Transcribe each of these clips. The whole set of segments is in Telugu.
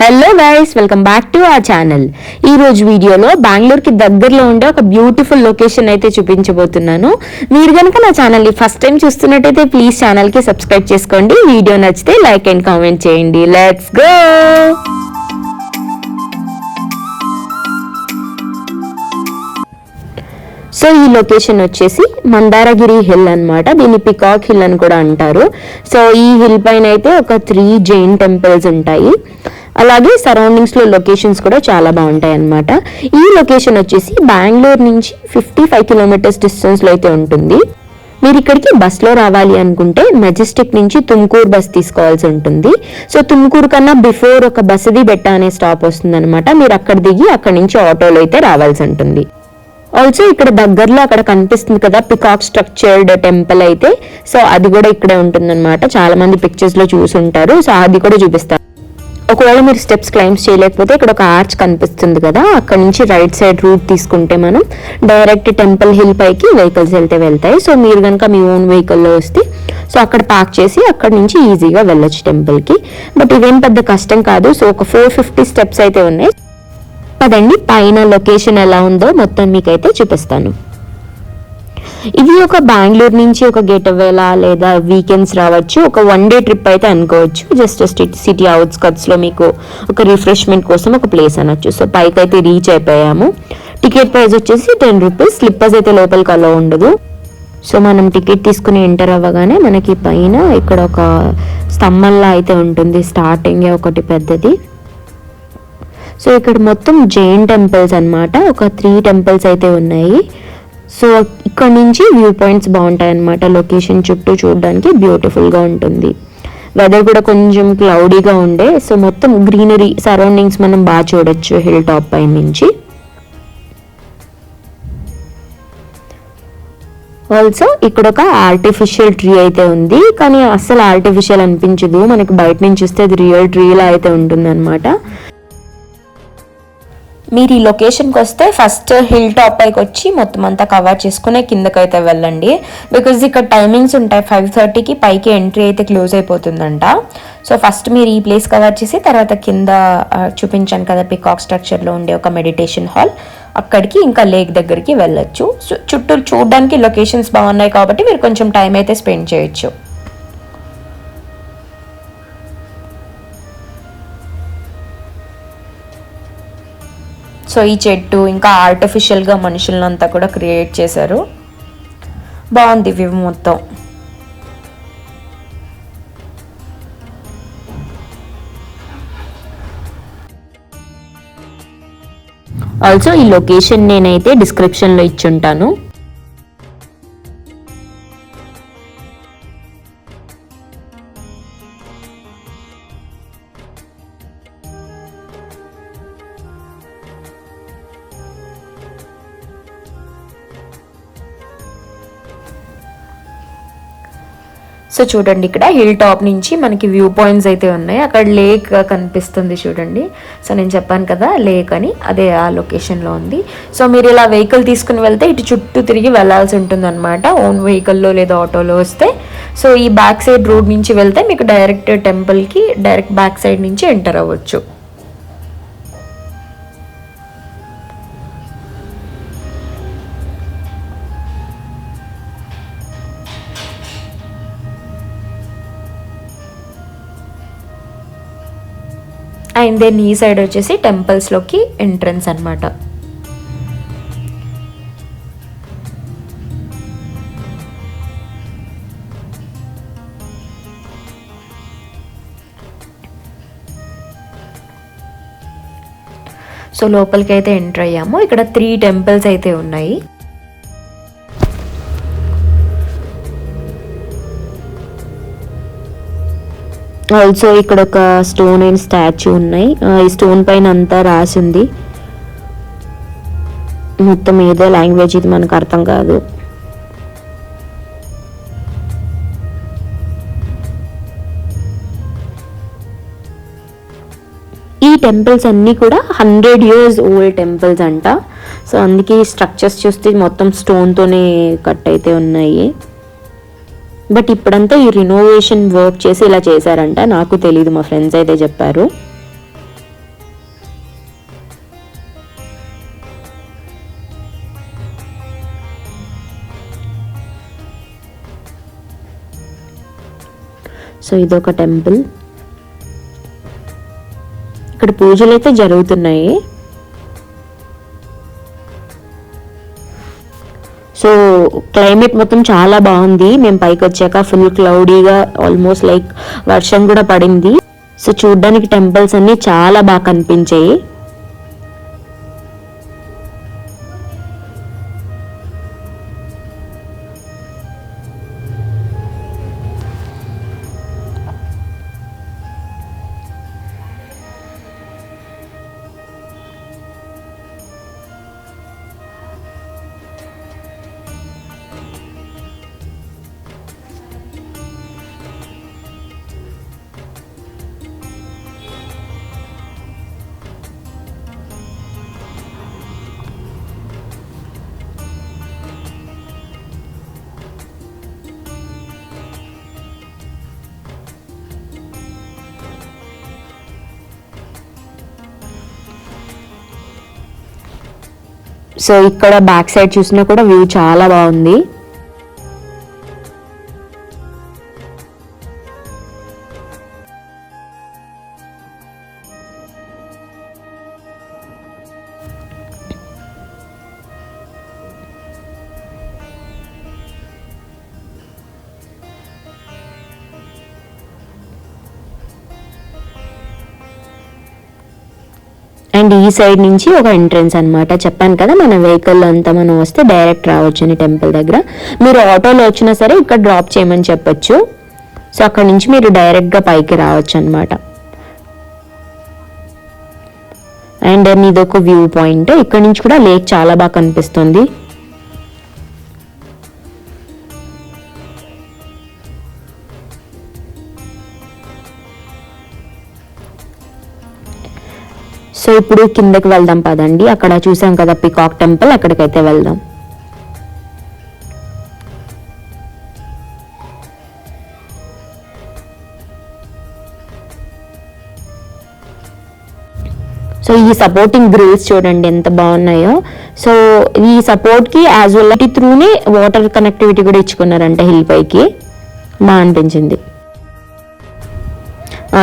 Hello guys, welcome back to our channel. ఈ రోజు వీడియోలో బెంగళూరుకి దగ్గరలో ఉండే ఒక బ్యూటిఫుల్ లొకేషన్ అయితే చూపించబోతున్నాను. మీరు కనుక నా ఛానల్ని ఫస్ట్ టైం చూస్తున్నట్టయితే ప్లీజ్ ఛానల్కి సబ్స్క్రైబ్ చేసుకోండి. వీడియో నచ్చితే లైక్ అండ్ కామెంట్ చేయండి. Let's go. సో ఈ లొకేషన్ వచ్చేసి మందారగిరి హిల్ అన్నమాట. దీన్ని పికాక్ హిల్ అని కూడా అంటారు. సో ఈ హిల్ పైన అయితే ఒక 3 జైన్ టెంపుల్స్ ఉంటాయి. అలాగే సరౌండింగ్స్ లో లొకేషన్స్ కూడా చాలా బాగుంటాయి అన్నమాట. ఈ లొకేషన్ వచ్చేసి బెంగళూరు నుంచి 55 కిలోమీటర్స్ డిస్టెన్స్ లో అయితే ఉంటుంది. మీరు ఇక్కడికి బస్లో రావాలి అనుకుంటే మెజెస్టిక్ నుంచి తుమ్కూరు బస్ తీసుకోవాల్సి ఉంటుంది. సో తుమ్కూరు కన్నా బిఫోర్ ఒక బసది బెట్ట అనే స్టాప్ వస్తుంది అనమాట. మీరు అక్కడ దిగి అక్కడ నుంచి ఆటోలో అయితే రావాల్సి ఉంటుంది. ఆల్సో ఇక్కడ దగ్గరలో అక్కడ కనిపిస్తుంది కదా పికాక్ స్ట్రక్చర్డ్ టెంపుల్ అయితే, సో అది కూడా ఇక్కడే ఉంటుందన్నమాట. చాలా మంది పిక్చర్స్ లో చూసి ఉంటారు. సో అది కూడా చూపిస్తారు. ఒకవేళ మీరు స్టెప్స్ క్లైమ్స్ చేయలేకపోతే ఇక్కడ ఒక ఆర్చ్ కనిపిస్తుంది కదా, అక్కడ నుంచి రైట్ సైడ్ రూట్ తీసుకుంటే మనం డైరెక్ట్ టెంపుల్ హిల్ పైకి వెహికల్స్ వెళ్తాయి. సో మీరు కనుక మీ ఓన్ వెహికల్లో వస్తే సో అక్కడ పార్క్ చేసి అక్కడ నుంచి ఈజీగా వెళ్ళొచ్చు టెంపుల్కి. బట్ ఇవేం పెద్ద కష్టం కాదు. సో ఒక 450 స్టెప్స్ అయితే ఉన్నాయి. పదండి పైన లొకేషన్ ఎలా ఉందో మొత్తం మీకైతే చూపిస్తాను. ఇది ఒక బెంగళూరు నుంచి ఒక గెటవేలా లేదా వీకెండ్స్ రావచ్చు. ఒక 1 డే ట్రిప్ అయితే అనుకోవచ్చు. జస్ట్ సిటీ అవుట్స్కట్స్ లో మీకు ఒక రిఫ్రెష్మెంట్ కోసం ఒక ప్లేస్ అనొచ్చు. సో పైకి అయితే రీచ్ అయిపోయాము. టికెట్ ప్రైస్ వచ్చేసి 10 రూపీస్. స్లిప్పర్స్ అయితే లోపలికి అలో ఉండదు. సో మనం టికెట్ తీసుకుని ఎంటర్ అవ్వగానే మనకి పైన ఇక్కడ ఒక స్తంభంలా అయితే ఉంటుంది. స్టార్టింగ్ ఒకటి పెద్దది. సో ఇక్కడ మొత్తం జైన్ టెంపుల్స్ అన్నమాట. ఒక 3 టెంపుల్స్ అయితే ఉన్నాయి. సో ఇక్కడ నుంచి వ్యూ పాయింట్స్ బాగుంటాయి అన్నమాట. లొకేషన్ చుట్టూ చూడడానికి బ్యూటిఫుల్గా ఉంటుంది. వెదర్ కూడా కొంచెం క్లౌడీగా ఉండే. సో మొత్తం గ్రీనరీ సరౌండింగ్స్ మనం బాగా చూడొచ్చు హిల్ టాప్ పై నుంచి. ఆల్సో ఇక్కడ ఒక ఆర్టిఫిషియల్ ట్రీ అయితే ఉంది, కానీ అస్సలు ఆర్టిఫిషియల్ అనిపించదు. మనకి బయట నుంచి చూస్తే అది రియల్ ట్రీలా అయితే ఉంటుంది అనమాట. మీరు ఈ లొకేషన్కి వస్తే ఫస్ట్ హిల్ టాప్ పైకి వచ్చి మొత్తం అంతా కవర్ చేసుకునే కిందకైతే వెళ్ళండి. బికాజ్ ఇక్కడ టైమింగ్స్ ఉంటాయి. 5:30కి పైకి ఎంట్రీ అయితే క్లోజ్ అయిపోతుందంట. సో ఫస్ట్ మీరు ఈ ప్లేస్ కవర్ చేసి తర్వాత కింద చూపించాను కదా పికాక్ స్ట్రక్చర్లో ఉండే ఒక మెడిటేషన్ హాల్, అక్కడికి ఇంకా లేక్ దగ్గరికి వెళ్ళొచ్చు. చుట్టూ చూడడానికి లొకేషన్స్ బాగున్నాయి కాబట్టి మీరు కొంచెం టైం అయితే స్పెండ్ చేయొచ్చు. సో ఈ చెట్టు ఇంకా ఆర్టిఫిషియల్గా మనుషులంతా కూడా క్రియేట్ చేశారు. బాగుంది వ్యూ మొత్తం. ఆల్సో ఈ లొకేషన్ నేనైతే డిస్క్రిప్షన్లో ఇచ్చుంటాను. సో చూడండి ఇక్కడ హిల్ టాప్ నుంచి మనకి వ్యూ పాయింట్స్ అయితే ఉన్నాయి. అక్కడ లేక్ కనిపిస్తుంది చూడండి. సో నేను చెప్పాను కదా లేక్ అని, అదే ఆ లొకేషన్లో ఉంది. సో మీరు ఇలా వెహికల్ తీసుకుని వెళ్తే ఇటు చుట్టూ తిరిగి వెళ్ళాల్సి ఉంటుంది అనమాట. ఓన్ వెహికల్లో లేదా ఆటోలో వస్తే. సో ఈ బ్యాక్ సైడ్ రోడ్ నుంచి వెళ్తే మీకు డైరెక్ట్ టెంపుల్కి డైరెక్ట్ బ్యాక్ సైడ్ నుంచి ఎంటర్ అవ్వచ్చు. అండ్ దెన్ ఈ సైడ్ వచ్చేసి టెంపుల్స్లోకి ఎంట్రన్స్ అనమాట. సో లోపలికి అయితే ఎంటర్ అయ్యాము. ఇక్కడ 3 టెంపుల్స్ అయితే ఉన్నాయి. ఆల్సో ఇక్కడ ఒక స్టోన్ అండ్ స్టాచ్యూ ఉన్నాయి. ఈ స్టోన్ పైన అంతా రాసింది. మొత్తం ఏదో లాంగ్వేజ్, ఇది మనకు అర్థం కాదు. ఈ టెంపుల్స్ అన్నీ కూడా 100 years ఓల్డ్ టెంపుల్స్ అంట. సో అందుకే ఈ స్ట్రక్చర్స్ చూస్తే మొత్తం స్టోన్తోనే కట్ అయితే ఉన్నాయి. బట్ ఇప్పుడంతా ఈ రినోవేషన్ వర్క్ చేసి ఇలా చేశారంట. నాకు తెలీదు, మా ఫ్రెండ్స్ అయితే చెప్పారు. సో ఇదొక టెంపుల్. ఇక్కడ పూజలు అయితే జరుగుతున్నాయి. సో క్లైమేట్ మొత్తం చాలా బాగుంది. మేము పైకి వచ్చాక ఫుల్ క్లౌడీగా, ఆల్మోస్ట్ లైక్ వర్షం కూడా పడింది. సో చూడ్డానికి టెంపుల్స్ అన్ని చాలా బాగా కనిపించాయి. సో ఇక్కడ బ్యాక్ సైడ్ చూసినా కూడా వ్యూ చాలా బాగుంది. అండ్ ఈ సైడ్ నుంచి ఒక ఎంట్రన్స్ అనమాట. చెప్పాను కదా మన వెహికల్ అంతా మనం వస్తే డైరెక్ట్ రావచ్చు అని టెంపుల్ దగ్గర. మీరు ఆటోలో వచ్చినా సరే ఇక్కడ డ్రాప్ చేయమని చెప్పొచ్చు. సో అక్కడ నుంచి మీరు డైరెక్ట్గా పైకి రావచ్చు అనమాట. అండ్ ఇదొక వ్యూ పాయింట్. ఇక్కడ నుంచి కూడా లేక్ చాలా బాగా కనిపిస్తుంది. సో ఇప్పుడు కిందకి వెళ్దాం పదండి. అక్కడ చూసాం కదా పికాక్ టెంపుల్, అక్కడికైతే వెళ్దాం. సో ఈ సపోర్టింగ్ గ్రిల్స్ చూడండి ఎంత బాగున్నాయో. సో ఈ సపోర్ట్కి యాజ్ వెల్ త్రూనే వాటర్ కనెక్టివిటీ కూడా ఇచ్చుకున్నారంట హిల్ పైకి. బాగా అనిపించింది.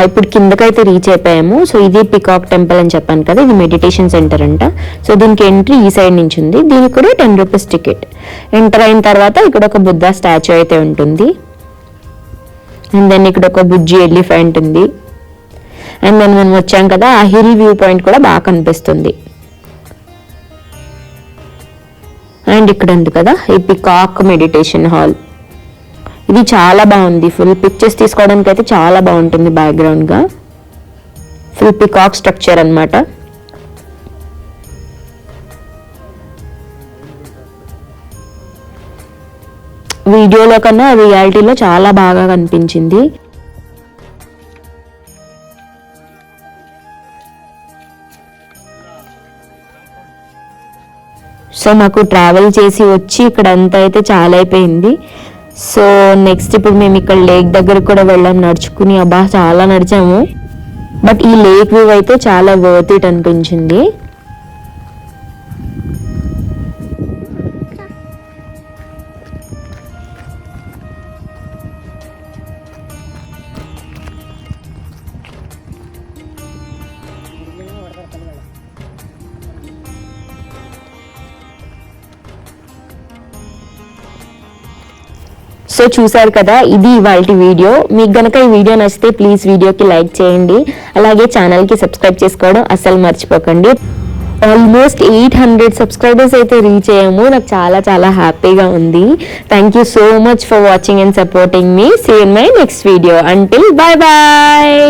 ఇప్పుడు కిందకైతే రీచ్ అయిపోయాము. సో ఇది పికాక్ టెంపుల్ అని చెప్పాను కదా, ఇది మెడిటేషన్ సెంటర్ అంట. సో దీనికి ఎంట్రీ ఈ సైడ్ నుంచి ఉంది. దీనికి కూడా 10 రూపీస్ టికెట్. ఎంటర్ అయిన తర్వాత ఇక్కడ ఒక బుద్ధ స్టాచ్యూ అయితే ఉంటుంది. అండ్ దెన్ ఇక్కడ ఒక బుజ్జి ఎలిఫెంట్ ఉంది. అండ్ దెన్ మనం వచ్చాం కదా, ఆ హిల్ వ్యూ పాయింట్ కూడా బాగా కనిపిస్తుంది. అండ్ ఇక్కడ ఉంది కదా ఈ పికాక్ మెడిటేషన్ హాల్. ఇది చాలా బాగుంది. ఫుల్ పిక్చర్స్ తీసుకోవడానికి అయితే చాలా బాగుంటుంది. బ్యాక్గ్రౌండ్గా ఫుల్ పికాక్ స్ట్రక్చర్ అనమాట. వీడియోలో కన్నా రియాలిటీలో చాలా బాగా కనిపించింది. సో మాకు ట్రావెల్ చేసి వచ్చి ఇక్కడ అంతా అయితే చాలా అయిపోయింది. సో నెక్స్ట్ ఇప్పుడు మేము ఇక్కడ లేక్ దగ్గర కూడా వెళ్ళాం నడుచుకుని. అబ్బా చాలా నడిచాము. బట్ ఈ లేక్ వ్యూ అయితే చాలా వర్త్ ఇట్ అనిపించింది. సో చూసారు కదా, ఇది ఇవాల్టి వీడియో. మీకు గనక ఈ వీడియో నచ్చితే ప్లీజ్ వీడియోకి లైక్ చేయండి. అలాగే ఛానల్కి సబ్స్క్రైబ్ చేసుకోవడం అస్సలు మర్చిపోకండి. ఆల్మోస్ట్ 800 సబ్స్క్రైబర్స్ అయితే రీచ్ అయ్యాము. నాకు చాలా చాలా హ్యాపీగా ఉంది. Thank you so much for watching and supporting మీ. See in my next video. Until bye bye.